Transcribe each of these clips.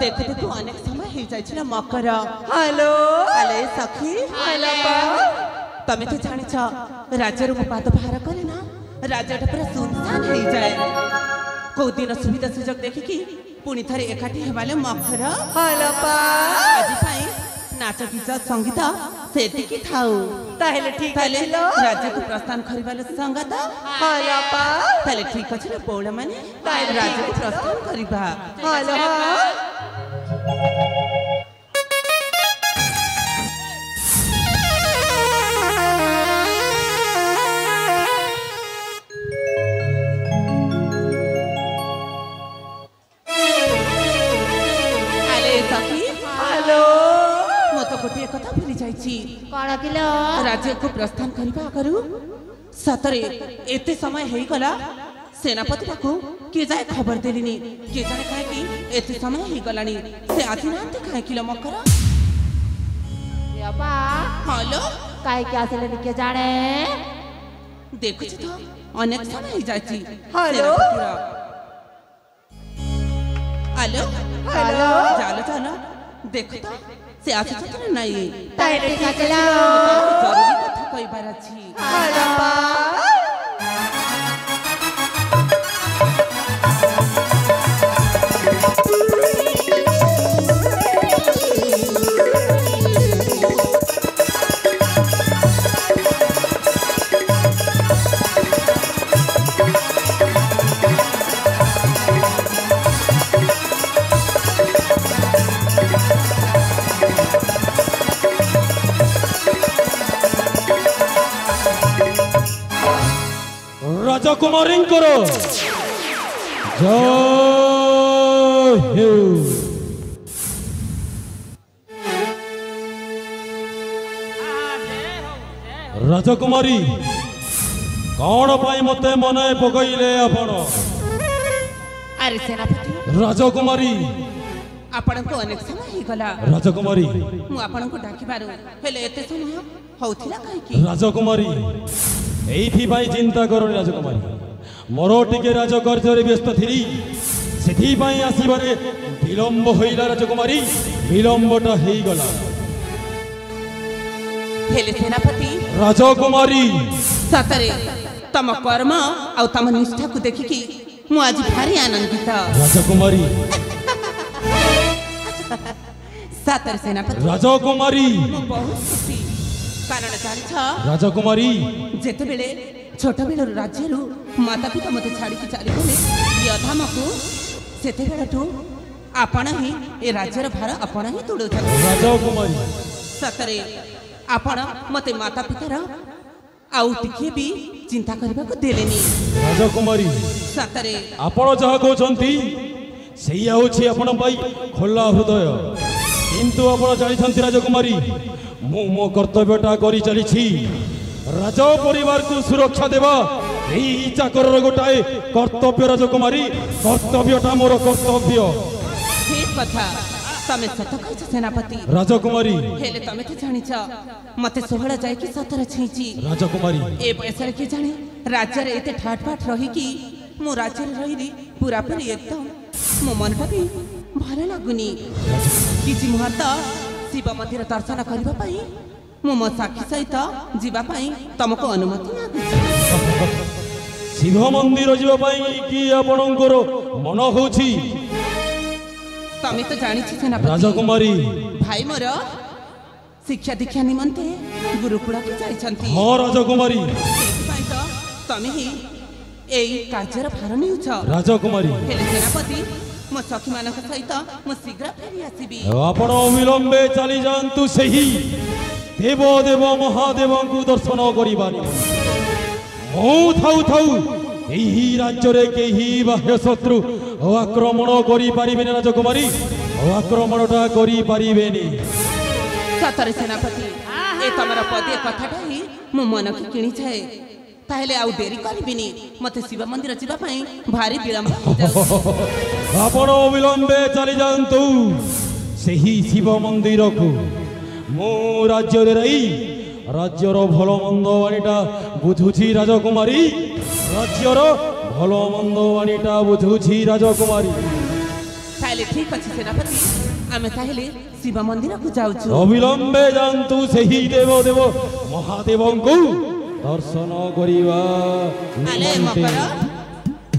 देखो देखो अनेक समय हो जाइछला मकर। हेलो अले सखी हेलो तमे तो जानिछ राज्यर को पाद बाहर करे ना राज्यटा पूरा सुनसान हो जाए। को दिन सुविधा सुजोग देखिकी पुणी थरे एकाठी हेबाले मकर। हेलो आज पाई नाच गीत संगीत सेतिकी थाउ ताहेले ठीक ताले अछि राज्य को प्रस्थान करिबाले संगत। हेलो ताले ठीक अछि पौड़ माने राज्य को प्रस्थान करिबा। हेलो गोटे कथा भूली जाइछि कण किलो राज्य को प्रस्थान करबा करू सतरे एते समय हेई गला सेनापति को के जाय खबर देलिनी के जाने काहे कि एते समय हेई गलानी से आदिनांत काहे किलो मकर। याबा हेलो काहे के आसेले के जाने देखु छी तो अनेक समय हेई जाइछि। हेलो हेलो हेलो चलो चलो देखो तो से आसी तो नहीं ताहेले ठीक अछि जरूरी कथा कइबार अछि। हेलो राजकुमारी करो जय हो। राजकुमारी कौन पाई मते मने पकईले आपण। अरे सेनापति राजकुमारी आपण को अनेक समय ही गला। राजकुमारी मु आपण को डाकी बारू हेले एते समय होथिला काहे कि। राजकुमारी एइथि भाई चिंता करनी राजकुमारी मोर टिके राजकार्य व्यस्त थी से आसबारे विलंब होइला। राजकुमारी विलंबटा हो गला। हेले सेनापति राजकुमारी सतरे तम कर्म आ तम निष्ठा को देखिकी मु आज भारी आनंदित। राजकुमारी सतर सेनापति राजकुमारी बहुत खुशी कारण जानिछ राजकुमारी जेते बेले छोट बेल राज्यरू माता पिता मते छाड़ी की चली गले यथाम को सेते बेलठू आपण ही ए राज्यर भार आपण ही तुड़ो छ। राजकुमारी सतरे आपण मते माता पितार आउ टिके भी चिंता करबा को देलेनी। राजकुमारी सतरे आपण जहा कहउछंती सेई आउछि आपण पाई खोला हृदय किंतु आपण जानिछंती राजकुमारी मु मो कर्तव्यटा करी चली राज परिवार को सुरक्षा देवा यही चाकर गोटाए कर्तव्य। राजकुमारी कर्तव्यटा मोर कर्तव्य। ठीक कथा तमे सत कहछ सेनापति। राजकुमारी हेले तमे तो जानिछ मते 16 जाय कि 17 छैची। राजकुमारी ए पैसा के जाने राज्य रे एते ठाटपाट रही कि मु राज्य रे रही पूरा पूरी एकदम मो मनटा भी भल लागुनी। किछि मुहूर्त शिव मंदिर दर्शन करबा पई मु मो साखी सहित जीवा पई तुमको अनुमति मागुछि। शिव मंदिर जीवा पई कि आपणकर मन होछि। तमे तो जानि छी सेनापति। राजकुमारी भाई मोर शिक्षा दीक्षा निमंते गुरुकुल के जाई छंती। हां राजकुमारी सेहि तो तमे ही एई कार्यर भार निउछ। राजकुमारी हेले सेनापति मो सखी मानक सहित मो शीघ्र फेरी आसीबी। आपण विलंबे चली जांतु सही देव देव महादेव को दर्शन करिबानी मो थाउ थाउ एही राज्य रे केही बाह्य शत्रु आक्रमण करि परिबेनी। राजकुमारी आक्रमणटा करि परिबेनी। सतरे सेनापति ए तमरा पदे कथाटा ही मो मन के किणी छे ताहेले आउ देरी करिबिनी मते शिव मंदिर जिबा पई भारी विलंब हो जाउ। आपण विलंबे चली जांतु सही शिव मंदिर को मो राज्य रे रही राज्यर भल मंद वाणीटा बुझुछि। राजकुमारी राज्यर भल मंद वाणीटा बुझुछि। राजकुमारी ताले ठीक अछि सेनापति आमे ताले शिव मंदिर को जाउछु अविलंबे जानतु सही देव देव महादेवंकु दर्शन करिवा आले मकर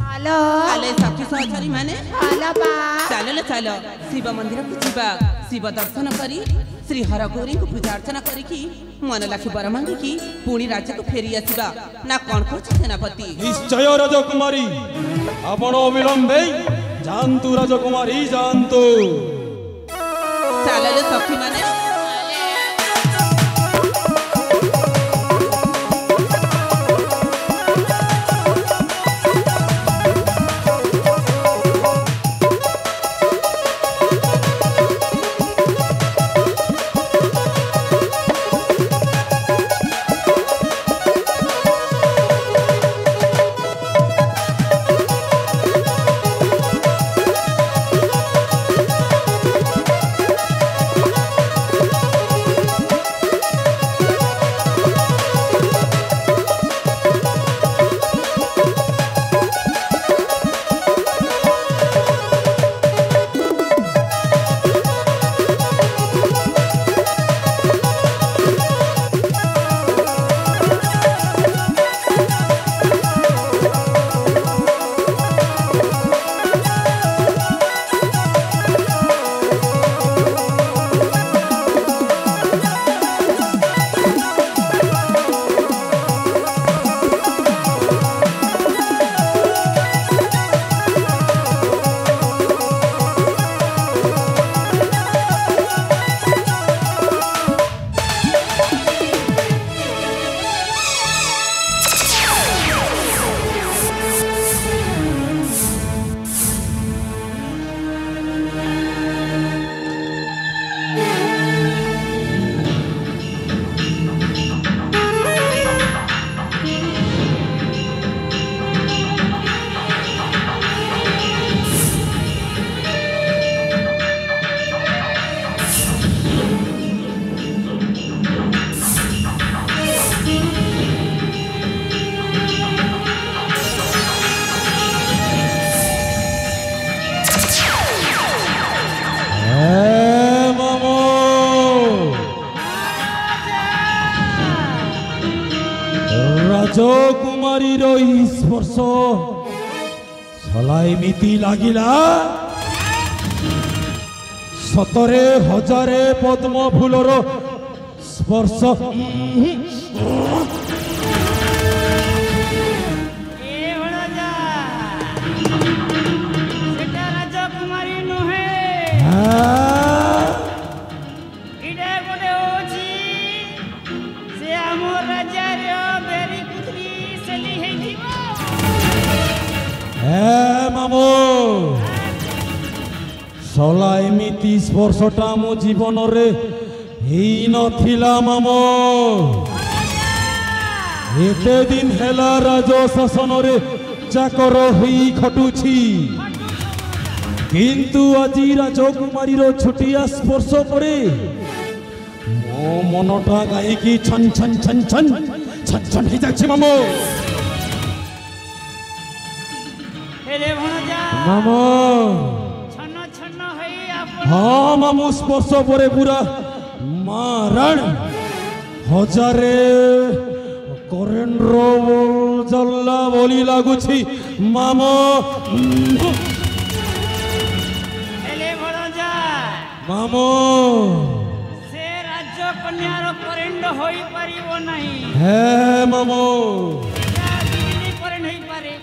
हेलो आले सखी सहचरी माने हेलो बा चलो चलो शिव मंदिर को जीवा शिव दर्शन करी श्री हर गौरी को पूजा अर्चना करी की मन लाखी बर मांगी की पुणी राज्य को फेरी आसीबा ना कोन कोछ सेनापति निश्चय राजकुमारी आपण अविलंबे जानतु राजकुमारी जानतु चलो सखी माने राजकुमारी स्पर्श सलाइमिति लागिला सतरे हजारे पद्म फूलर स्पर्श राजकुमारी नुहे मामो सला एमिति स्पर्शटा मो जीवन रे हेई नथिला मामो एते दिन हेला राज शासन रे चाकर होई खटुछि किंतु आजी राजकुमारी रो छुटिया स्पर्श परे मो मनटा गाई की छन छन छन छन छन छन हे जाछि मामो मामो हाँ मामू स्पर्श परे पूरा मारण हजारे करेंद्र जल्ला बोली लागुछि मामो मामो से राज्य कन्यार करेंड होई परिबो नहीं हे मामो बिजली करेंड होई पारे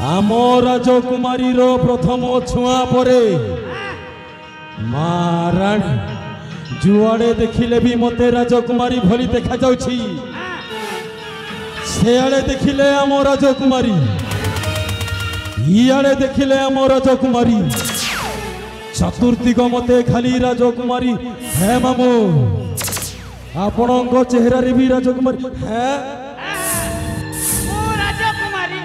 आम राजकुमारी रो प्रथम छुआ परे मारण जुआड़े देखिले भी मते राजकुमारी भली देखा जाउछि सेआड़े देखिले आम राजकुमारी इयाड़े देखिले आम राजकुमारी चतुर्दिग मते खाली राजकुमारी हे मामू आपणो चेहरा रे भी राजकुमारी है राजकुमारी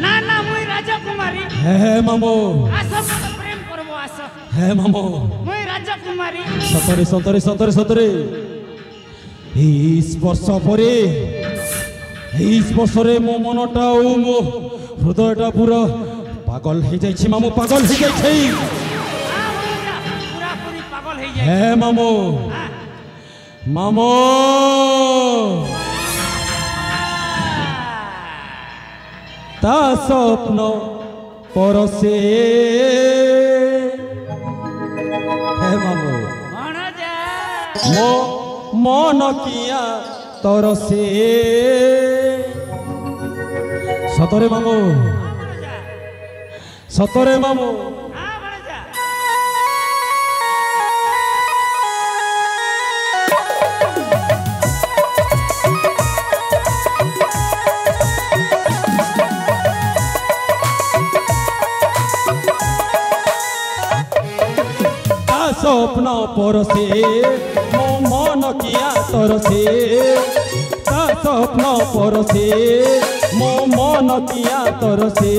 ना ना मुई राजकुमारी हे मामू आस मत प्रेम करबो आस हे मामू मुई राजकुमारी सतरे सतरे सतरे सतरे स्पर्श परे এই স্পর্শরে মো মনটা ও মো হৃদয়টা পুরো পাগল হয়ে যাইছি মামু, পাগল হয়ে যাইছে। পুরাপুরি পাগল হয়ে যায়। হ্যাঁ মামু, মামু তা স্বপ্ন পরশে। হ্যাঁ মামু, ভଣଜା মো মন কিয়া তরসে। সতরে মামু, সতরে মামু। ଭଣଜା স্বপ্ন পরশে মো মন কিয়া তরসে। তা স্বপ্ন পরশে মো মন কিয়া তরসে।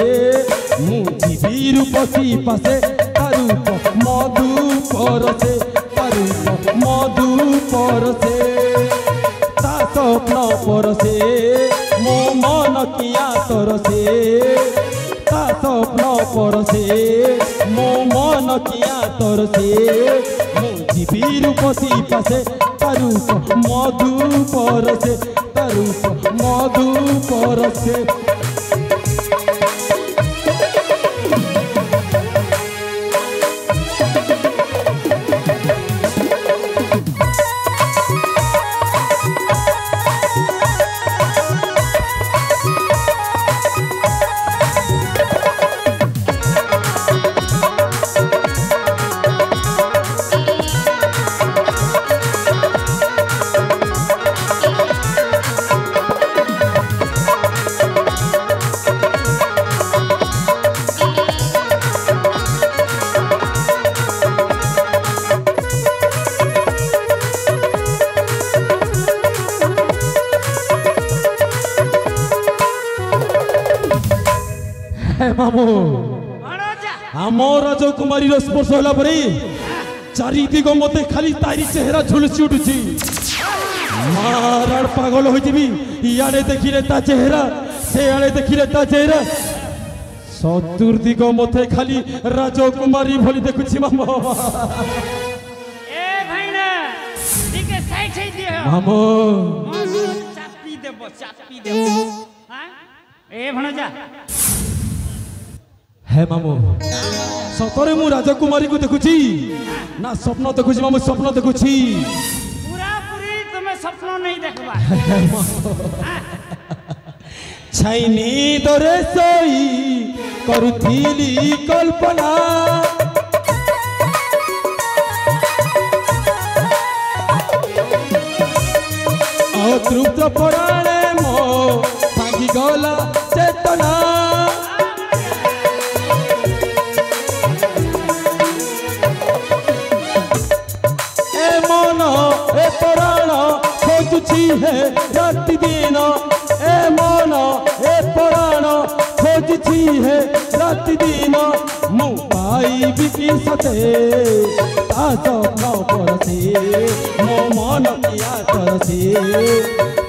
মু জীবি রূপসী পাশে তারূপ মধু পরশে, তারূপ মধু পরশে। তা স্বপ্ন পরশে মো মন কিয়া তরসে। তা স্বপ্ন পরশে মো মন কিয়া তরসে। মু জীবি রূপসী পাশে তারূপ মধু পরশে, তারূপ মধু পরশে। মামু ଭଣଜା ଆମ ରାଜକୁମାରୀର ସ୍ପର୍ଶ ହେଲା ପରେ ଚାରିଦିଗ ମତେ ଖାଲି ତାରି ଚେହେରା ଝୁଲସି ଉଠୁଛି। ମାରାଡ଼ ପାଗଳ ହୋଇଯିବି। ଇଆଡ଼େ ଦେଖିଲେ ତା ଚେହେରା, ସେଆଡ଼େ ଦେଖିଲେ ତା ଚେହେରା, ଚତୁର୍ଦିଗ ମତେ ଖାଲି ରାଜକୁମାରୀ ଭଳି ଦେଖୁଛି ମାମୁ। ଏ ଭାଇନା ଟିକେ ସାଇଡ୍ ହେଇଦିଅ। ମାମୁ ଚାପି ଦେବ, ଚାପି ଦେବ। ଏ ଭଣଜା ହେ ମାମୁ, ସତରେ ମୁଁ ରାଜକୁମାରୀକୁ ଦେଖୁଛି ନା ସ୍ୱପ୍ନ ଦେଖୁଛି ମାମୁ? ସ୍ୱପ୍ନ ଦେଖୁଛି। ପୁରାପୁରି ତମେ ସ୍ୱପ୍ନ ନେଇ ଦେଖବା। ଛାଇନି ଦରେ ଶୋଇ କରୁଥିଲି କଳ୍ପନା। ଅତୃପ୍ତ ପରାଣେ ମୋ ଭାଙ୍ଗିଗଲା ଚେତନା। ଏ ମନ ଏ ପରାଣ ଖୋଜୁଛି ହେ ରାତି ଦିନ। ଏ ମନ ଏ ପରାଣ ଖୋଜୁଛି ହେ ରାତି ଦିନ। ମୁଁ ପାଇବି କି ସତେ ତା ସ୍ୱପ୍ନ ପରଶେ ମୋ ମନ କିଆ ତରସେ।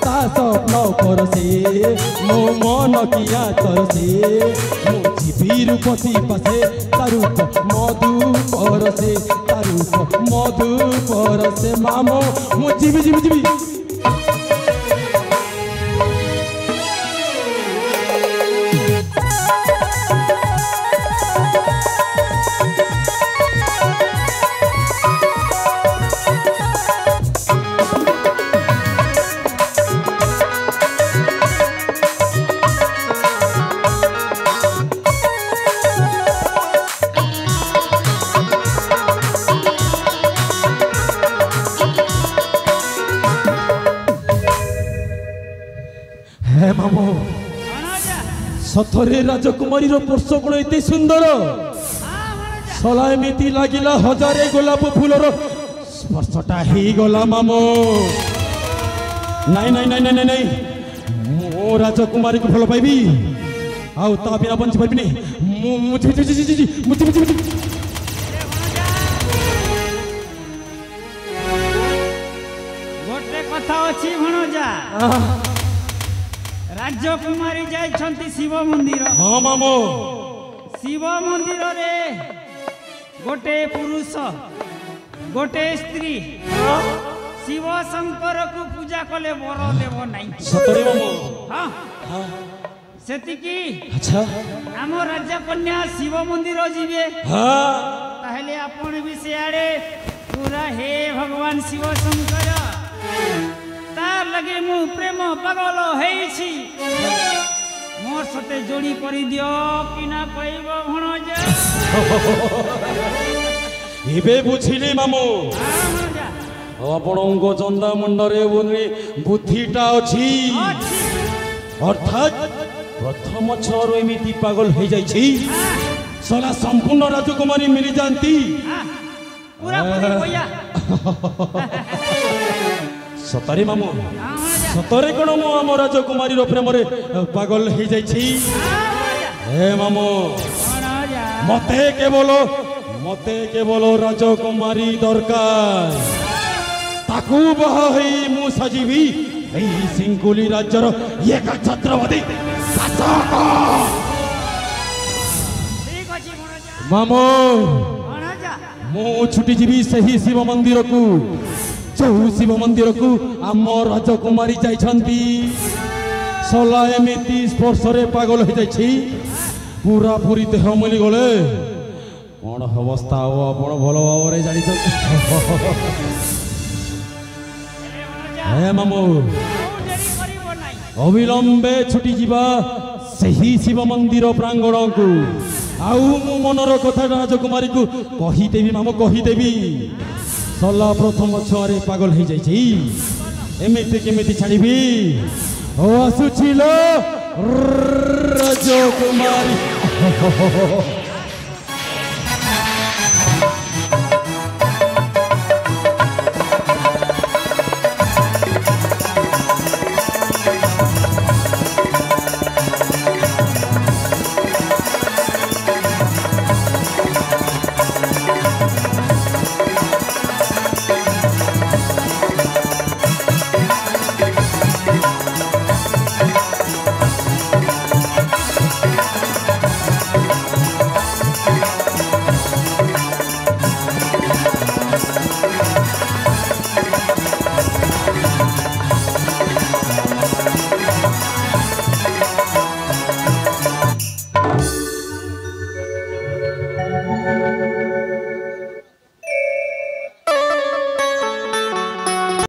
ତା ସ୍ୱପ୍ନ ପରଶେ ମୋ ମନ କିଆ ତରସେ। ମୁଁ ଯିବି ରୂପସୀ ପାଶେ ତାରୂପ ମଧୁ ପରଶେ, ତାରୂପ ମଧୁ ପରଶେ। ମାମୁ ମୁଁ ଯିବି ଯିବି ଯିବି। হ্যাঁ মামু, ଭଣଜା ସତରେ ରାଜକୁମାରୀର ସ୍ପର୍ଶ ଗୁଣ ଏତେ ସୁନ୍ଦର। ସଲା ଏମିତି ଲାଗିଲା ହଜାରେ ଗୋଲାପ ଫୁଲର ସ୍ପର୍ଶଟା ହେଇଗଲା ମାମୁ। ନାଇଁ ନାଇଁ ନାଇଁ ନାଇଁ ନାଇଁ, ମୁଁ ରାଜକୁମାରୀକୁ ଭଲ ପାଇବି ଆଉ ତା ବିନା ବଞ୍ଚି ପାରିବିନି। ମୁଁ ଯିବି ଯିବି ଯିବି ମୁଁ ଯିବି ଯିବି। ଗୋଟେ କଥା ଅଛି ଭଣଜା, ରାଜକୁମାରୀ ଯାଇଛନ୍ତି ଶିବ ମନ୍ଦିର। ହଁ ମାମୁ। ଶିବ ମନ୍ଦିରରେ ଗୋଟେ ପୁରୁଷ ଗୋଟେ ସ୍ତ୍ରୀ ଶିବ ଶଙ୍କରକୁ ପୂଜା କଲେ ବର ଦେବ ନାହିଁ। ସତରେ ମାମୁ। ହଁ ହଁ ସେତିକି ଆଚ୍ଛା ଆମ ରାଜକନ୍ୟା ଶିବ ମନ୍ଦିର ଯିବେ ହଁ ତାହେଲେ ଆପଣ ବି ସିଆଡ଼େ ପୁରା ହେ ଭଗବାନ ଶିବ ଶଙ୍କର ତାର ଲାଗି ମୁଁ ପ୍ରେମ ପାଗଳ ହେଇଛି ମୋର ସତେ ଯୋଡ଼ି କରିଦିଅ କିନା କହିବ ଭଣଜା। ଏବେ ବୁଝିଲି ମାମୁ ଭଣଜା ଆପଣଙ୍କ ଚନ୍ଦା ମୁଣ୍ଡରେ ବୁଦ୍ଧିଟା ଅଛି ଅର୍ଥାତ୍ ପ୍ରଥମ ଛଅରୁ ଏମିତି ପାଗଳ ହେଇଯାଇଛି ସଲା ସମ୍ପୂର୍ଣ୍ଣ ରାଜକୁମାରୀ ମିଳିଯାଆନ୍ତି। ପୁରା ପୁରି ବଇଆ ସତରେ ମାମୁ ସତରେ କଣ ମୁଁ ଆମ ରାଜକୁମାରୀର ପ୍ରେମରେ ପାଗଳ ହେଇଯାଇଛି। ହେ ମାମୁ ମତେ କେବଳ ରାଜକୁମାରୀ ଦରକାର ତାକୁ ବାହା ହେଇ ମୁଁ ସାଜିବି এই সিঙ্গুলি রাজ্যর এক ছত্রপতি শাসক। ঠিক আছে ভণজা মামু ভণজা ମୁଁ ଛୁଟିଯିବି ସେହି ଶିବ ମନ୍ଦିରକୁ ଯେଉଁ ଶିବ ମନ୍ଦିରକୁ ଆମ ରାଜକୁମାରୀ ଯାଇଛନ୍ତି। ସଲା ଏମିତି ସ୍ପର୍ଶରେ ପାଗଳ ହେଇଯାଇଛି ପୁରାପୁରି ଦେହ ମିଳିଗଲେ କ'ଣ ଅବସ୍ଥା ହବ ଆପଣ ଭଲ ଭାବରେ ଜାଣିଛନ୍ତି। ହେ ମାମୁ ଡେରି କରିବ ନାହିଁ ଅବିଳମ୍ବେ ଛୁଟିଯିବା ସେହି ଶିବ ମନ୍ଦିର ପ୍ରାଙ୍ଗଣକୁ ଆଉ ମୁଁ ମନର କଥାଟା ରାଜକୁମାରୀକୁ କହିଦେବି ମାମୁ କହିଦେବି। ସଲା ପ୍ରଥମ ଛୁଆରେ ପାଗଳ ହେଇଯାଇଛି ଏମିତି କେମିତି ଛାଡ଼ିବି। ଓ ଆସୁଛି ଲୋ ରାଜକୁମାରୀ।